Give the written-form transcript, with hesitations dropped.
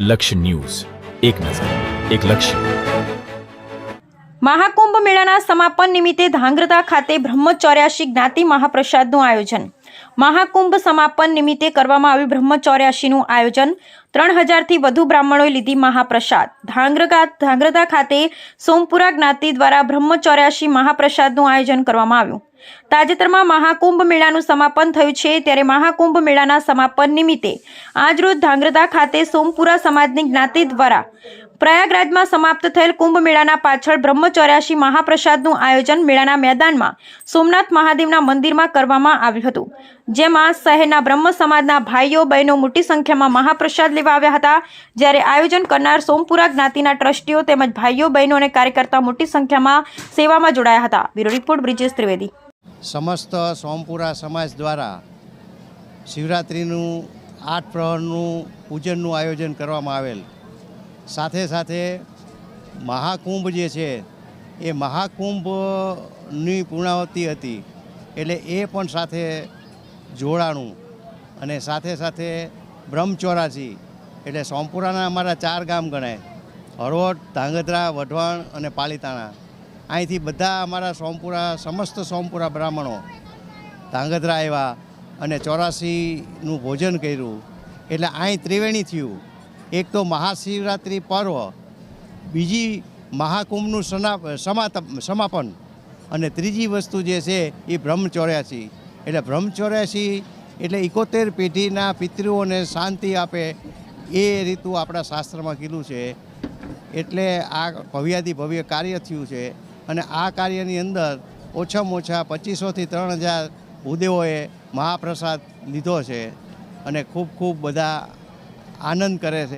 લક્ષ્ય ન્યૂઝ, એક નજર, એક લક્ષ્ય. મહાકુંભ મેળાના સમાપન નિમિત્તે ધાંગ્રધા ખાતે બ્રહ્મચૌર્યાસી જ્ઞાતિ મહાપ્રસાદનું આયોજન. મહાકુંભ સમાપન નિમિત્તે કરવામાં આવ્યું બ્રહ્મચૌર્યાસીનું આયોજન. 3000થી વધુ બ્રાહ્મણોએ લીધી મહાપ્રસાદ. ધાંગ્રધા ખાતે સોમપુરા જ્ઞાતિ દ્વારા બ્રહ્મચૌર્યાસી મહાપ્રસાદનું આયોજન કરવામાં આવ્યું. તાજેતરમાં મહાકુંભ મેળાનું સમાપન થયું છે, ત્યારે મહાકુંભ મેળાના સમાપન નિમિત્તે આજરોજ ધાંગ્રધા ખાતે સોમપુરા સમાજની જ્ઞાતિ દ્વારા પ્રયાગરાજમાં સમાપ્ત થયેલ કુંભ મેળાના પાછળ બ્રહ્મચૌર્યાસી મહાપ્રસાદનું આયોજન મેળાના મેદાનમાં સોમનાથ મહાદેવના મંદિરમાં કરવામાં આવ્યું હતું, જેમાં શહેરના બ્રહ્મ સમાજના ભાઈઓ બહેનો મોટી સંખ્યામાં મહાપ્રસાદ લેવા આવ્યા હતા. જ્યારે આયોજન કરનાર સોમપુરા જ્ઞાતિના ટ્રસ્ટીઓ તેમજ ભાઈઓ બહેનો અને કાર્યકર્તા મોટી સંખ્યામાં સેવામાં જોડાયા હતા. Bureau report Brijesh Trivedi. સમસ્ત સોમપુરા સમાજ દ્વારા શિવરાત્રિનું 8 પ્રહરનું પૂજનનું આયોજન કરવામાં આવેલ. સાથે સાથે મહાકુંભ જે છે એ મહાકુંભની પૂર્ણાવતિ હતી, એટલે એ પણ સાથે જોડાણું. અને સાથે સાથે બ્રહ્મચૌરાસી એટલે સોમપુરાના અમારા 4 ગામ ગણાય: હળવદ, ધાંગધ્રા, વઢવાણ અને પાલીતાણા. અહીંથી બધા અમારા સોમપુરા સમસ્ત સોમપુરા બ્રાહ્મણો ધાંગધ્રા આવ્યા અને 84નું ભોજન કર્યું. એટલે અહીં ત્રિવેણી થયું: એક તો મહાશિવરાત્રિ પર્વ, બીજી મહાકુંભનું સમાપન, અને ત્રીજી વસ્તુ જે છે એ બ્રહ્મચૌર્યાસી. એટલે બ્રહ્મચૌર્યાસી એટલે 71 પેઢીના પિતૃઓને શાંતિ આપે એ રીતું આપણા શાસ્ત્રમાં કીધું છે. એટલે આ ભવ્યાથી ભવ્ય કાર્ય થયું છે. અને આ કાર્યની અંદર ઓછામાં ઓછા 2500થી 3000 ભૂદેવોએ મહાપ્રસાદ લીધો છે અને ખૂબ ખૂબ બધા આનંદ કરે છે.